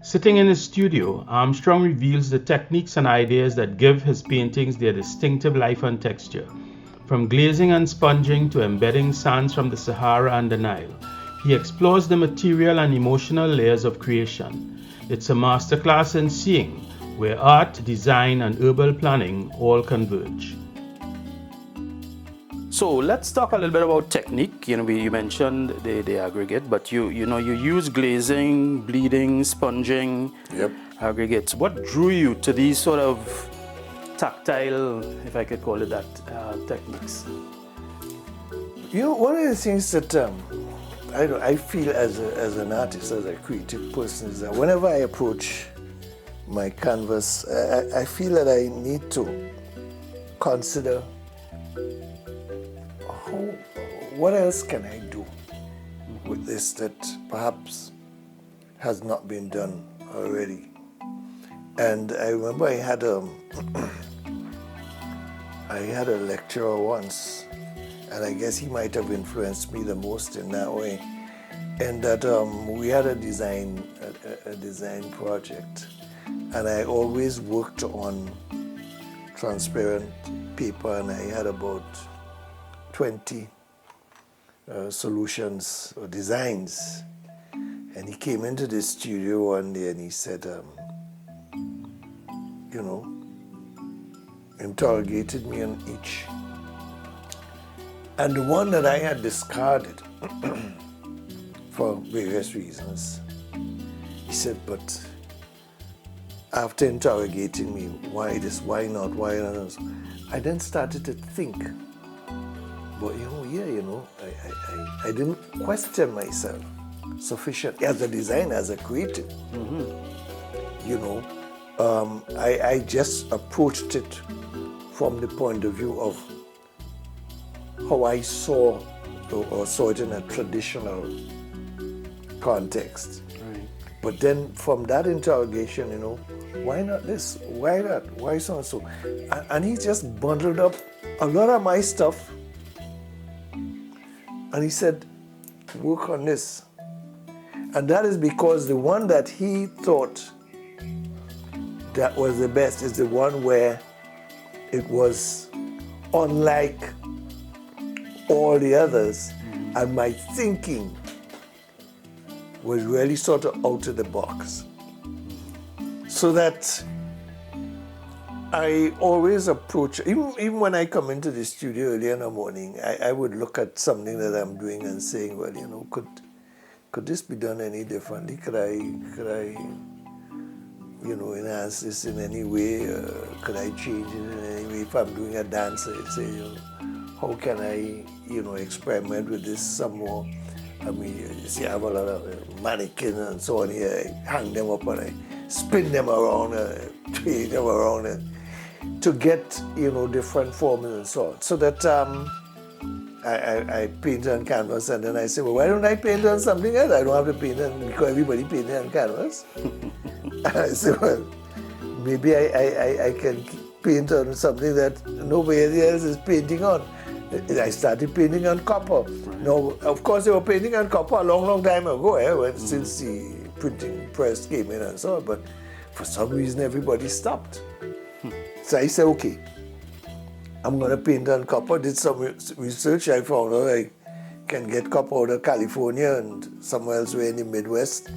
Sitting in his studio, Armstrong reveals the techniques and ideas that give his paintings their distinctive life and texture. From glazing and sponging to embedding sands from the Sahara and the Nile, he explores the material and emotional layers of creation. It's a masterclass in seeing, where art, design, and urban planning all converge. So let's talk a little bit about technique. You mentioned the aggregate, but you use glazing, bleeding, sponging, Yep. aggregates. What drew you to these sort of tactile, if I could call it that, techniques? One of the things that I feel as an artist, as a creative person, is that whenever I approach my canvas, I feel that I need to consider what else can I do with this that perhaps has not been done already. And I remember I had a lecturer once, and I guess he might have influenced me the most in that way. And that we had a design project, and I always worked on transparent paper, and I had about 20 solutions or designs. And he came into the studio one day and he said, interrogated me on each. And the one that I had discarded for various reasons, he said, but after interrogating me, why this, why not, why not? I then started to think, but I didn't question myself sufficient as a designer, as a creative. I just approached it from the point of view of how I saw it in a traditional context. Right. But then from that interrogation, why not this? Why that? Why so and so? And he just bundled up a lot of my stuff. And he said, work on this. And that is because the one that he thought that was the best is the one where it was unlike all the others. And my thinking was really sort of out of the box. So that I always approach, even when I come into the studio early in the morning, I would look at something that I'm doing and saying, well, could this be done any differently? Could I enhance this in any way? Could I change it in any way? If I'm doing a dance, I say, how can I, experiment with this some more? I mean, you see, I have a lot of mannequins and so on here. I hang them up and I spin them around, twirl them around to get, different forms and so on. So that I paint on canvas, and then I say, well, why don't I paint on something else? I don't have to paint on, because everybody painted on canvas. I say, well, maybe I can paint on something that nobody else is painting on. I started painting on copper. Now, of course, they were painting on copper a long, long time ago, since the printing press came in and so on, but for some reason everybody stopped. So I said, okay, I'm going to paint on copper. Did some research. I found out I can get copper out of California and somewhere else in the Midwest.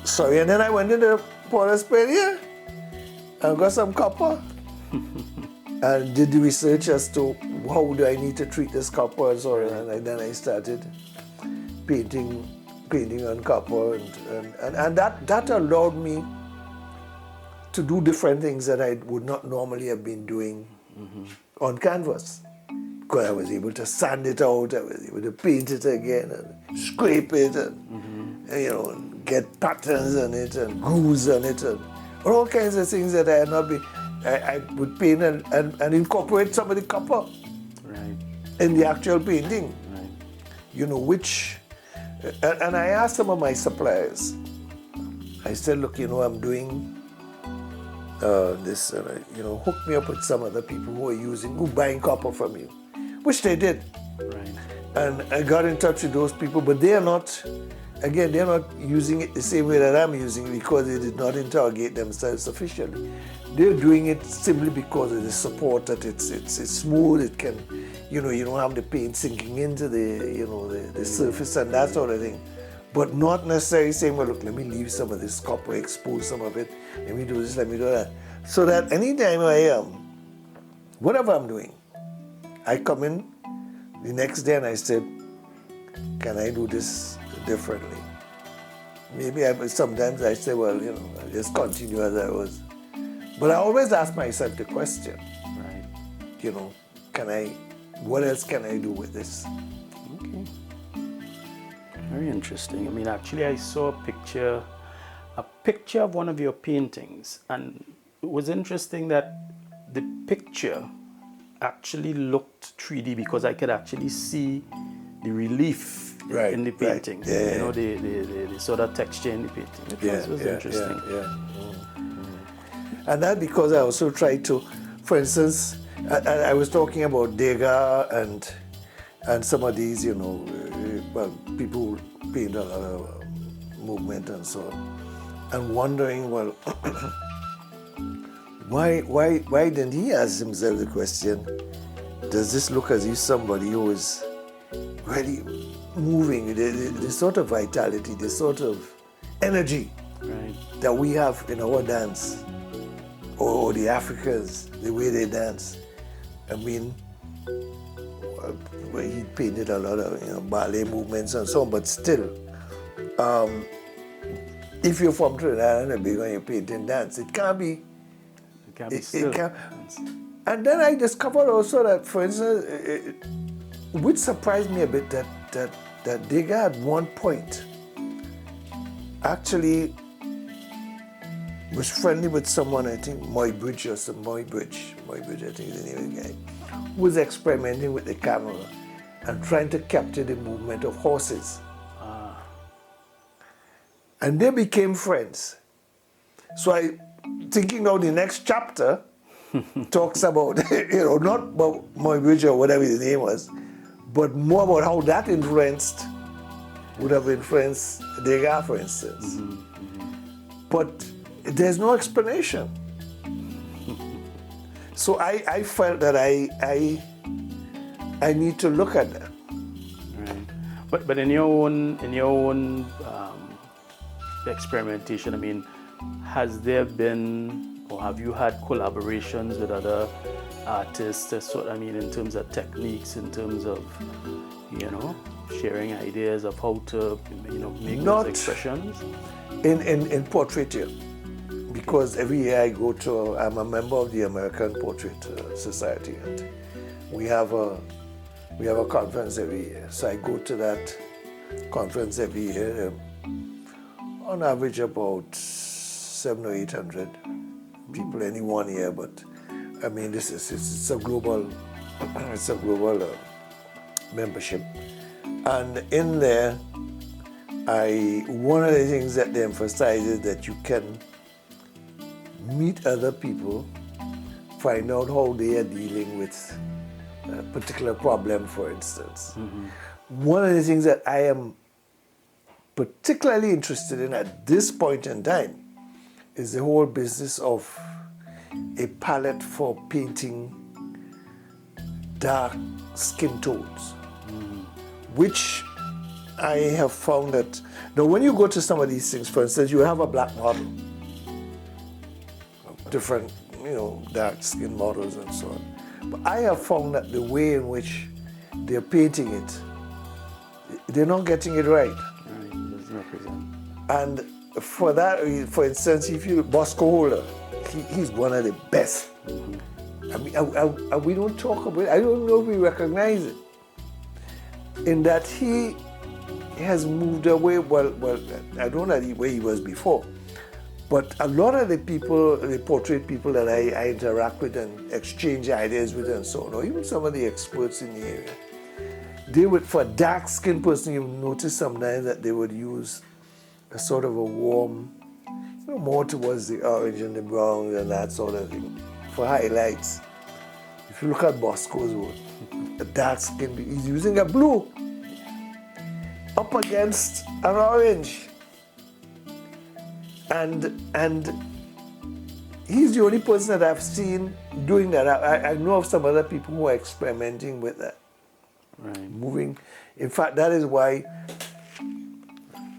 Sorry, and then I went into Port Australia and got some copper and did the research as to how do I need to treat this copper and so on. And then I started painting on copper, and that allowed me to do different things that I would not normally have been doing on canvas. Because I was able to sand it out, I was able to paint it again and scrape it and get patterns on it and grooves on it and all kinds of things that I had not been. I would paint and incorporate some of the copper in the actual painting. Which, and I asked some of my suppliers, I said, look, I'm doing this, hook me up with some other people who are buying copper from you, which they did. Right. And I got in touch with those people, but they are not again, they're not using it the same way that I'm using it because they did not interrogate themselves sufficiently. They're doing it simply because of the support that it's smooth. It can, you don't have the paint sinking into the surface and that sort of thing. But not necessarily saying, well, look, let me leave some of this copper, expose some of it. Let me do this, let me do that. So that anytime I am, whatever I'm doing, I come in the next day and I say, can I do this differently? Maybe sometimes I say, well, I'll just continue as I was. But I always ask myself the question, right? What else can I do with this? Okay. Very interesting. I mean, actually, I saw a picture of one of your paintings, and it was interesting that the picture actually looked 3D because I could actually see the relief in the painting. Right. Yeah, the sort of texture in the painting. It was interesting. Yeah. And that because I also tried to, for instance, I was talking about Degas and some of these, people who paint a lot of movement and so on, and wondering, well, why didn't he ask himself the question, does this look as if somebody who is really moving, the sort of vitality, the sort of energy that we have in our dance, or the Africans, the way they dance. I mean, he painted a lot of ballet movements and so on, but still, if you're from Trinidad and Tobago and you're painting dance, it can't be. It can't. And then I discovered also that, for instance, which surprised me a bit, that Degas at one point actually was friendly with someone, I think Moybridge, I think is the name of the guy, who was experimenting with the camera and trying to capture the movement of horses. And they became friends. So thinking now the next chapter talks about, not about Moybridge or whatever his name was, but more about how that would have influenced Degas, for instance. But there's no explanation. So I felt that I need to look at that. Right. But in your own experimentation, I mean, has there been, or have you had collaborations with other artists? In terms of techniques, in terms of, sharing ideas of how to, make those expressions? In portraiture, because every year I'm a member of the American Portrait Society, and we have a conference every year. So I go to that conference every year. On average, about 700 or 800 people any one year. But I mean, it's a global membership, and in there, one of the things that they emphasize is that you can meet other people, find out how they are dealing with a particular problem, for instance. One of the things that I am particularly interested in at this point in time is the whole business of a palette for painting dark skin tones, which I have found that, now when you go to some of these things, for instance, you have a black model, different, dark skin models and so on. But I have found that the way in which they're painting it, they're not getting it right. And for that, for instance, if you Bosco Holder, he's one of the best. I mean, we don't talk about it. I don't know if we recognize it. In that he has moved away. Well, I don't know where he was before, but a lot of the people, the portrait people that I interact with and exchange ideas with and so on, or even some of the experts in the area, they would, for a dark-skinned person, you notice sometimes that they would use a sort of a warm, more towards the orange and the brown and that sort of thing, for highlights. If you look at Bosco's work, a dark skin, he's using a blue. up against an orange. And he's the only person that I've seen doing that. I know of some other people who are experimenting with that. Right. Moving. In fact, that is why,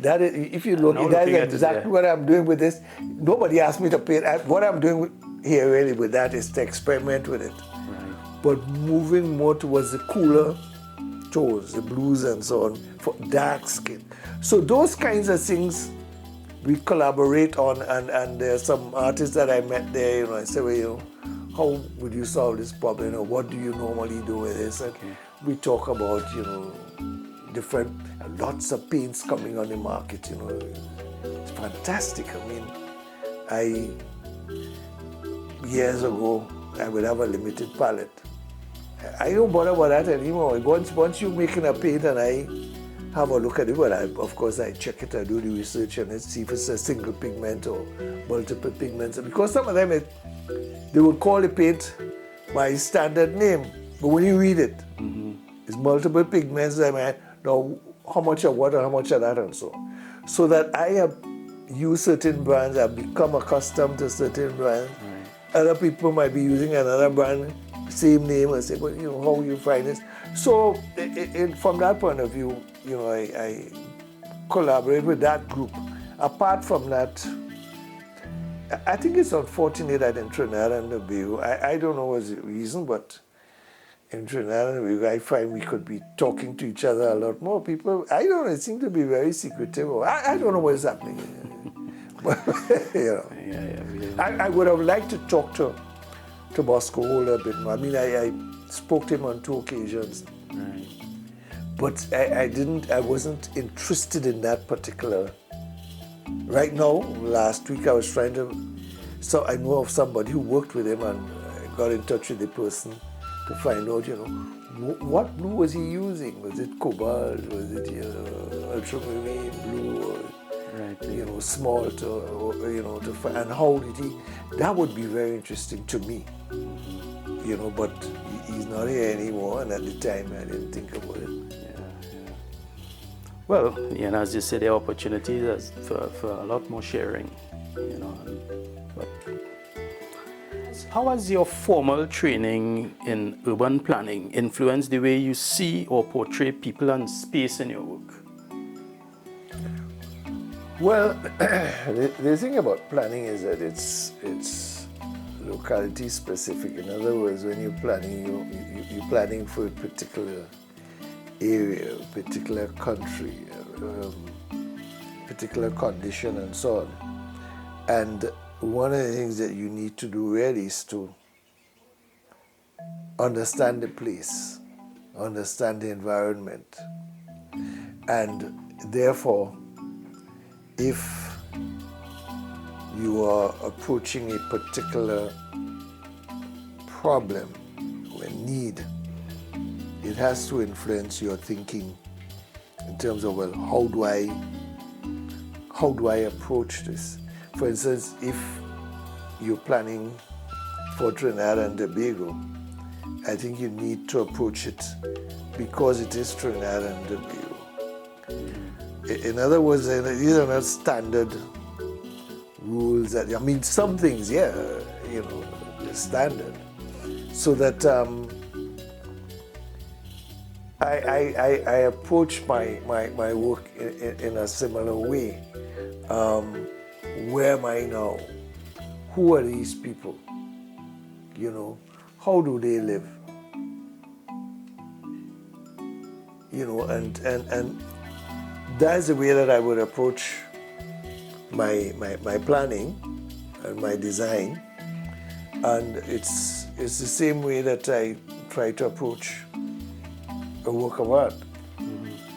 if you look, Now that looking is at it, exactly yeah. what I'm doing with this. Nobody asked me to paint. What I'm doing here really with that is to experiment with it. Right. But moving more towards the cooler tones, the blues and so on, for dark skin. So those kinds of things we collaborate on, and there's some artists that I met there, I say, well, how would you solve this problem, or what do you normally do with this? And we talk about, different, lots of paints coming on the market, it's fantastic. I mean, years ago, I would have a limited palette. I don't bother about that anymore. Once you're making a paint and I have a look at it, well, of course I check it, I do the research on it, see if it's a single pigment or multiple pigments. Because some of them, they would call the paint by standard name, but when you read it, it's multiple pigments. I mean, now how much of what or how much of that and so on. So that I have used certain brands, I've become accustomed to certain brands. Other people might be using another brand, same name, and say, but how you find this? So from that point of view, I collaborate with that group. Apart from that, I think it's unfortunate that in Trinidad and Tobago, I don't know what's the reason, but in Trinidad and Tobago, I find we could be talking to each other a lot more. People, I don't know, it seems to be very secretive. I don't know what's happening. But, Really. I would have liked to talk to Bosco Holder a bit more. I mean, I spoke to him on 2 occasions. Right. But I wasn't interested in that particular. Right now, last week I was trying to, so I know of somebody who worked with him, and I got in touch with the person to find out, what blue was he using? Was it cobalt? Was it ultramarine blue? Or, Right. smalt, or to find, and how did he? That would be very interesting to me. But he's not here anymore, and at the time I didn't think about it. Well, as you said, there are opportunities for a lot more sharing, But how has your formal training in urban planning influenced the way you see or portray people and space in your work? Well, the thing about planning is that it's locality specific. In other words, when you're planning, you're planning for a particular area, particular country, particular condition, and so on. And one of the things that you need to do really is to understand the place, understand the environment, and therefore, if you are approaching a particular problem or need, it has to influence your thinking in terms of, well, how do I approach this? For instance, if you're planning for Trinidad and Tobago, I think you need to approach it because it is Trinidad and Tobago. In other words, these are not standard rules. Some things, they're standard. So that I approach my work in a similar way. Where am I now? Who are these people? How do they live? And that's the way that I would approach my planning and my design. And it's the same way that I try to approach a work of art.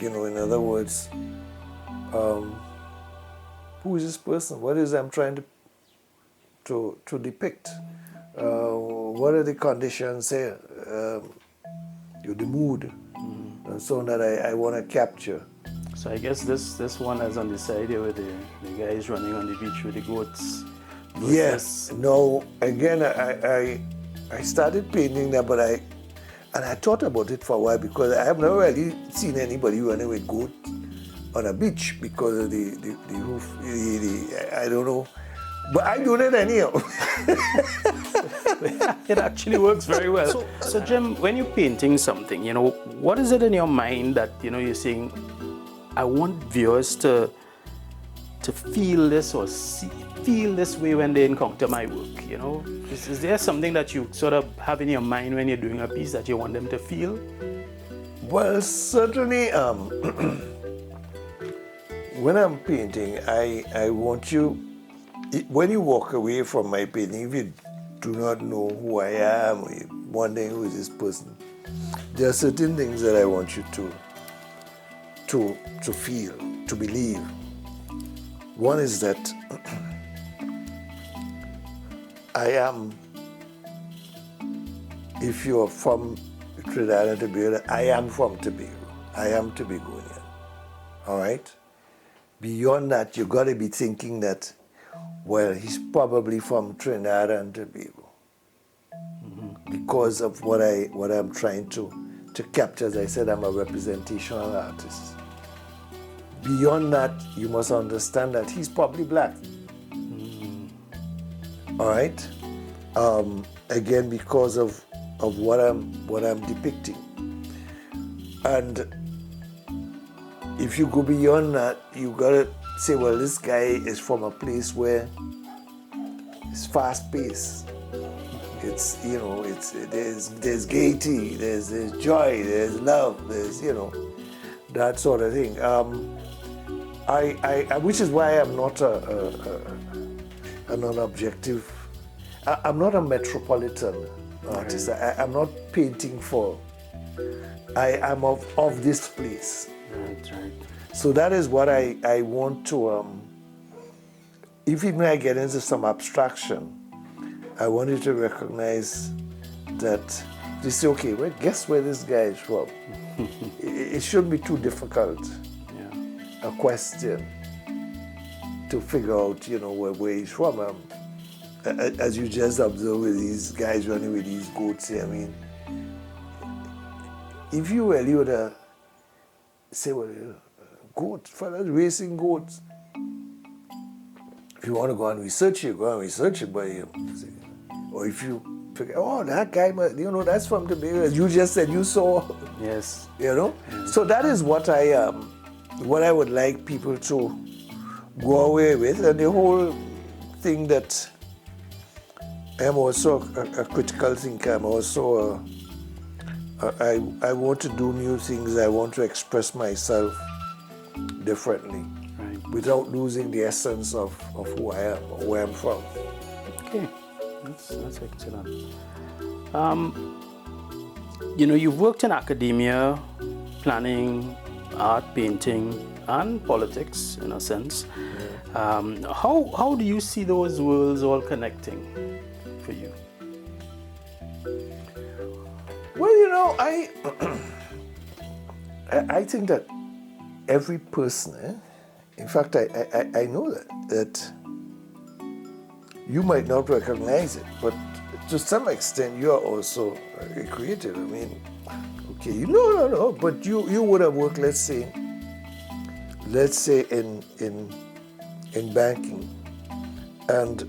In other words, who is this person? What is I'm trying to depict? What are the conditions here? The mood, and so on that I want to capture. So I guess this one is on the side here with the guys running on the beach with the goats. Yes. No. Again, I started painting that, but I thought about it for a while because I have never really seen anybody running with goat. on a beach because of the roof. I don't know. But I do that anyhow. It actually works very well. So Jim, when you're painting something, what is it in your mind that, you're saying, I want viewers to feel this or feel this way when they encounter my work, Is there something that you sort of have in your mind when you're doing a piece that you want them to feel? Well, certainly, when I'm painting, I want you, when you walk away from my painting, if you do not know who I am, or you're wondering who is this person, there are certain things that I want you to feel, to believe. One is that I am, if you're from Trinidad and Tobago, I am from Tobago. I am Tobagonian. All right? Beyond that, you got to be thinking that, well, he's probably from Trinidad and Tobago. Because of what I'm trying to capture. As I said, I'm a representational artist. Beyond that, you must understand that he's probably black. All right? Again, because of what I'm depicting. And if you go beyond that, you gotta say, well, this guy is from a place where it's fast-paced. It's, there's gaiety, there's joy, there's love, there's, that sort of thing. I which is why I'm not a non-objective. I'm not a metropolitan artist. I'm not painting for. I am of this place. Right. So that is what I want to. If even I get into some abstraction, I want you to recognize that they say, okay, well, guess where this guy is from. It shouldn't be too difficult. A question to figure out, where he's from. As you just observe with these guys running with these goats, I mean, if you really would say, well, goats, fellas racing goats. If you want to go and research it, go and research it, but or if you figure, oh, that guy, that's from Tobago, as you just said, you saw. Yes. So that is what I would like people to go away with, and the whole thing that I'm also a critical thinker. I'm also I want to do new things. I want to express myself differently, without losing the essence of who I am or where I'm from. Okay, that's excellent. You've worked in academia, planning, art, painting, and politics, in a sense. How do you see those worlds all connecting for you? Well, I think that every person, in fact, I know that you might not recognize it, but to some extent you are also a creative. I mean, okay, no, but you would have worked, let's say in banking, and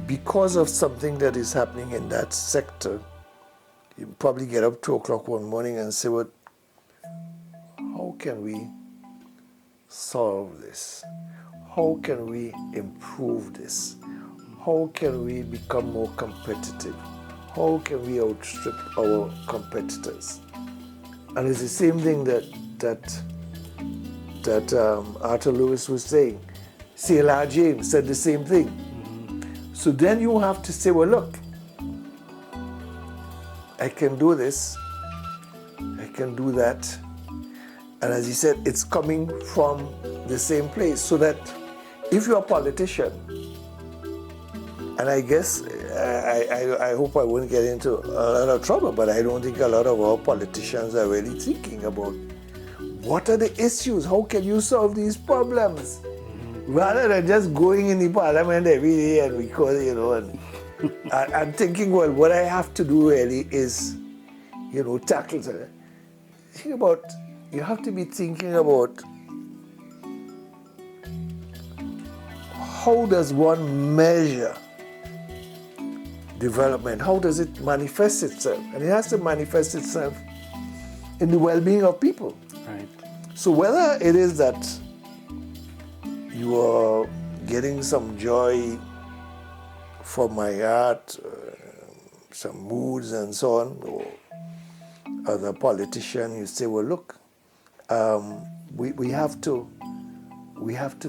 because of something that is happening in that sector, you probably get up 2 o'clock one morning and say, well, how can we solve this? How can we improve this? How can we become more competitive? How can we outstrip our competitors? And it's the same thing that Arthur Lewis was saying. C.L.R. James said the same thing. So then you have to say, well, look, I can do this, I can do that. And as he said, it's coming from the same place. So that if you're a politician, and I guess, I hope I won't get into a lot of trouble, but I don't think a lot of our politicians are really thinking about what are the issues, how can you solve these problems? Rather than just going in the parliament every day and because, I'm thinking, well, what I have to do really is, tackle it. Think about you have to be thinking about how does one measure development? How does it manifest itself? And it has to manifest itself in the well-being of people. Right. So whether it is that you are getting some joy from my art, some moods and so on, or as a politician, you say, well, look, we have to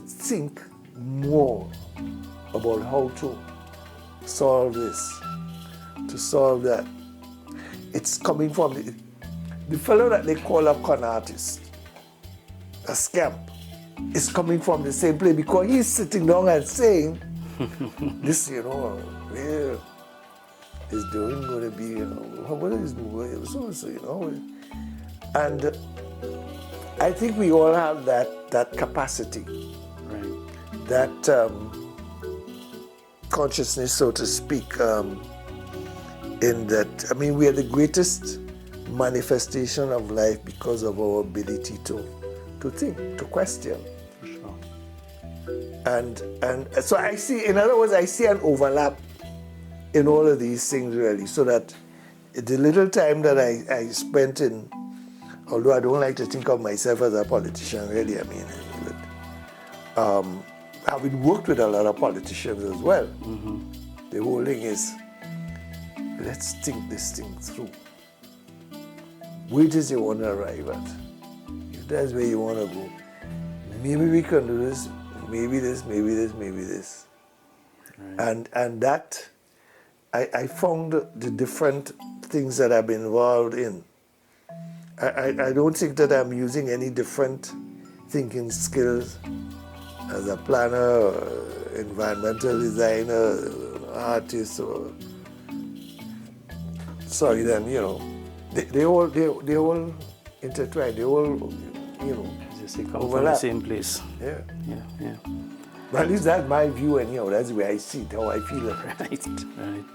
think more about how to solve this, to solve that. It's coming from the fellow that they call a con artist, a scamp, is coming from the same place because he's sitting down and saying, this, yeah, is doing going to be, what is doing, so, and I think we all have that capacity, Right. that consciousness, so to speak, in that, I mean, we are the greatest manifestation of life because of our ability to think, to question. For sure. And so I see, in other words, I see an overlap in all of these things really, so that the little time that I spent in, although I don't like to think of myself as a politician really, I mean, but, having worked with a lot of politicians as well, the whole thing is, let's think this thing through. Where does you want to arrive at? If that's where you want to go, maybe we can do this, maybe this, maybe this, maybe this. Right. And that, I found the different things that I've been involved in. I don't think that I'm using any different thinking skills as a planner, or environmental designer, artist, or sorry, then, they all intertwine, they all, Just they come overlap. from the same place. Yeah. Yeah. But at least that's my view anyhow, that's the way I see it, how I feel it. Right.